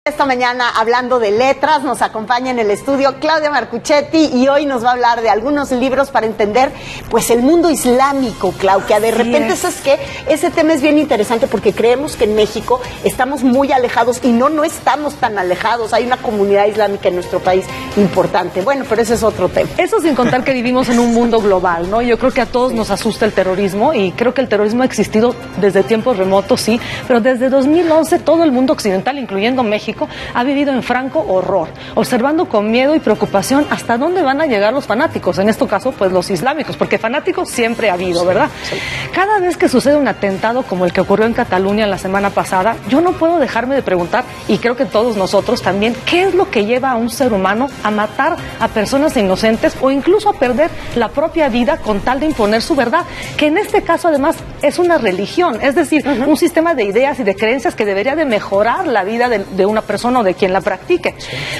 Esta mañana, hablando de letras, nos acompaña en el estudio Claudia Marcuchetti y hoy nos va a hablar de algunos libros para entender pues el mundo islámico, Claudia. De repente, ¿sabes qué? Ese tema es bien interesante porque creemos que en México estamos muy alejados y no estamos tan alejados. Hay una comunidad islámica en nuestro país importante. Bueno, pero ese es otro tema. Eso sin contar que vivimos en un mundo global, ¿no? Yo creo que a todos nos asusta el terrorismo y creo que el terrorismo ha existido desde tiempos remotos, sí, pero desde 2011 todo el mundo occidental, incluyendo México, ha vivido en franco horror, observando con miedo y preocupación hasta dónde van a llegar los fanáticos, en este caso, pues los islámicos, porque fanáticos siempre ha habido, ¿verdad? Sí. Cada vez que sucede un atentado como el que ocurrió en Cataluña la semana pasada, yo no puedo dejarme de preguntar, y creo que todos nosotros también, ¿qué es lo que lleva a un ser humano a matar a personas inocentes o incluso a perder la propia vida con tal de imponer su verdad? Que en este caso, además, es una religión, es decir, un sistema de ideas y de creencias que debería de mejorar la vida de una persona o de quien la practique.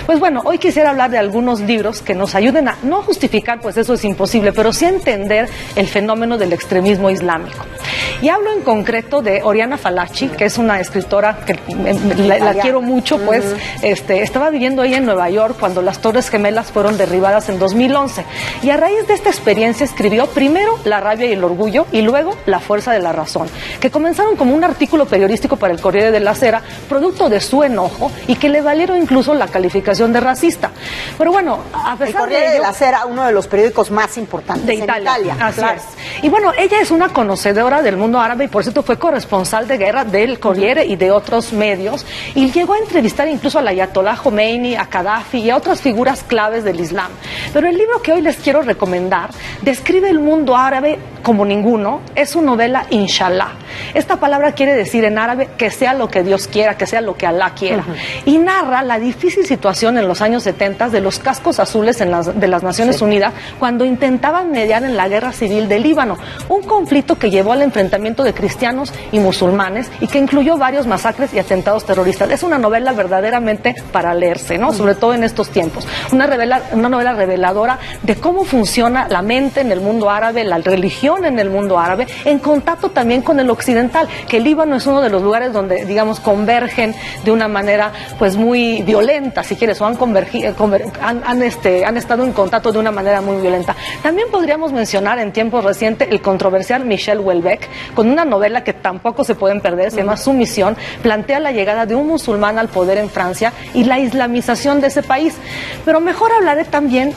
Pues bueno, hoy quisiera hablar de algunos libros que nos ayuden a no justificar, pues eso es imposible, pero sí a entender el fenómeno del extremismo islámico. Y hablo en concreto de Oriana Fallaci, que es una escritora que la quiero mucho, pues estaba viviendo ella en Nueva York cuando las Torres Gemelas fueron derribadas en 2011. Y a raíz de esta experiencia escribió primero La rabia y el orgullo y luego La fuerza de la razón, que comenzaron como un artículo periodístico para el Corriere della Sera, producto de su enojo y que le valieron incluso la calificación de racista. Pero bueno, a pesar de ello... El Corriere della Sera, uno de los periódicos más importantes de Italia. Así claro. es. Y bueno, ella es una conocedora del mundo árabe y por cierto fue corresponsal de guerra del Corriere y de otros medios y llegó a entrevistar incluso al Ayatollah Khomeini, a Gaddafi y a otras figuras claves del Islam. Pero el libro que hoy les quiero recomendar describe el mundo árabe como ninguno. Es su novela Inshallah. Esta palabra quiere decir en árabe que sea lo que Dios quiera, que sea lo que Alá quiera. Y narra la difícil situación en los años 70 de los cascos azules de las Naciones Unidas cuando intentaban mediar en la guerra civil del Líbano, un conflicto que llevó al enfrentamiento de cristianos y musulmanes y que incluyó varios masacres y atentados terroristas. Es una novela verdaderamente para leerse, ¿no? Sobre todo en estos tiempos. Una novela reveladora de cómo funciona la mente en el mundo árabe, la religión en el mundo árabe, en contacto también con el occidental, que el Líbano es uno de los lugares donde, digamos, convergen de una manera pues muy violenta, si quieres, o han estado en contacto de una manera muy violenta. También podríamos mencionar en tiempos recientes el controversial Michel Houellebecq, con una novela que tampoco se pueden perder, se llama Sumisión, plantea la llegada de un musulmán al poder en Francia y la islamización de ese país. Pero mejor hablaré también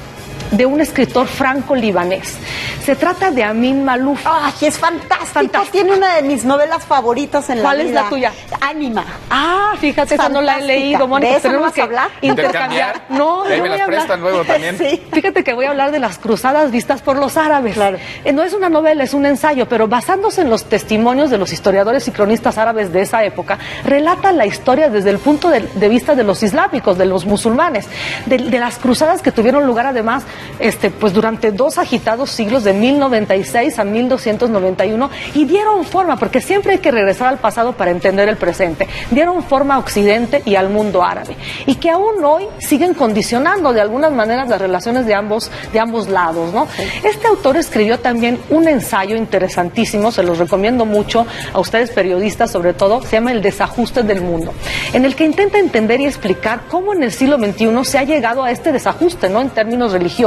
de un escritor franco-libanés. Se trata de Amin Maalouf. ¡Ay, es fantástico! Tiene una de mis novelas favoritas en la vida. ¿Cuál es la tuya? Ánima. Ah, fíjate, esa no la he leído, Mónica. ¿De eso no vas a hablar? Intercambiar. No, me las prestan luego también. Sí. Fíjate que voy a hablar de las cruzadas vistas por los árabes. Claro. No es una novela, es un ensayo, pero basándose en los testimonios de los historiadores y cronistas árabes de esa época, relata la historia desde el punto de vista de los islámicos, de los musulmanes, de las cruzadas que tuvieron lugar además pues durante 2 agitados siglos, de 1096 a 1291, y dieron forma, porque siempre hay que regresar al pasado para entender el presente, dieron forma a Occidente y al mundo árabe, y que aún hoy siguen condicionando de algunas maneras las relaciones de ambos lados, ¿no? Sí. Este autor escribió también un ensayo interesantísimo, se los recomiendo mucho a ustedes periodistas sobre todo, se llama El desajuste del mundo, en el que intenta entender y explicar cómo en el siglo XXI se ha llegado a este desajuste, ¿no? En términos religiosos,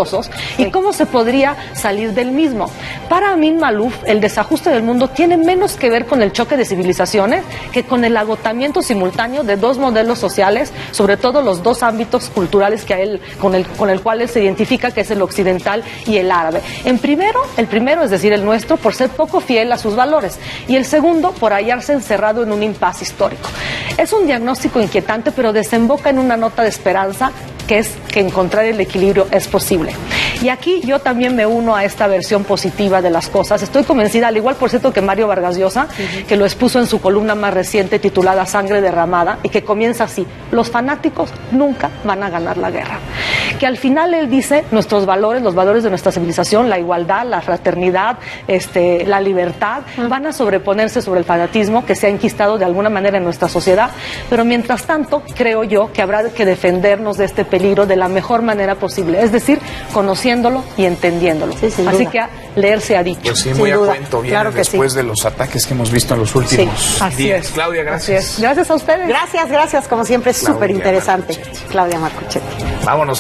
y cómo se podría salir del mismo. Para Amin Maalouf, el desajuste del mundo tiene menos que ver con el choque de civilizaciones que con el agotamiento simultáneo de 2 modelos sociales, sobre todo los 2 ámbitos culturales que a él, con el cual él se identifica, que es el occidental y el árabe. El primero, es decir, el nuestro, por ser poco fiel a sus valores, y el segundo, por hallarse encerrado en un impasse histórico. Es un diagnóstico inquietante, pero desemboca en una nota de esperanza, que es que encontrar el equilibrio es posible. Y aquí yo también me uno a esta versión positiva de las cosas. Estoy convencida, al igual por cierto que Mario Vargas Llosa, que lo expuso en su columna más reciente titulada Sangre derramada, y que comienza así: los fanáticos nunca van a ganar la guerra. Que al final él dice, nuestros valores, los valores de nuestra civilización, la igualdad, la fraternidad, la libertad, van a sobreponerse sobre el fanatismo que se ha enquistado de alguna manera en nuestra sociedad, pero mientras tanto creo yo que habrá que defendernos de este peligro de la mejor manera posible, es decir, conociendo conociéndolo y entendiéndolo. Sí, sin Así duda. que a leer se ha dicho. Pues sí, Sin muy a duda, cuento viene claro que después sí. de los ataques que hemos visto en los últimos Así días. es. Claudia, gracias. Así es. Gracias a ustedes. Gracias, como siempre, Claudia súper interesante. Marcuchetti. Claudia Marcuchetti. Vámonos.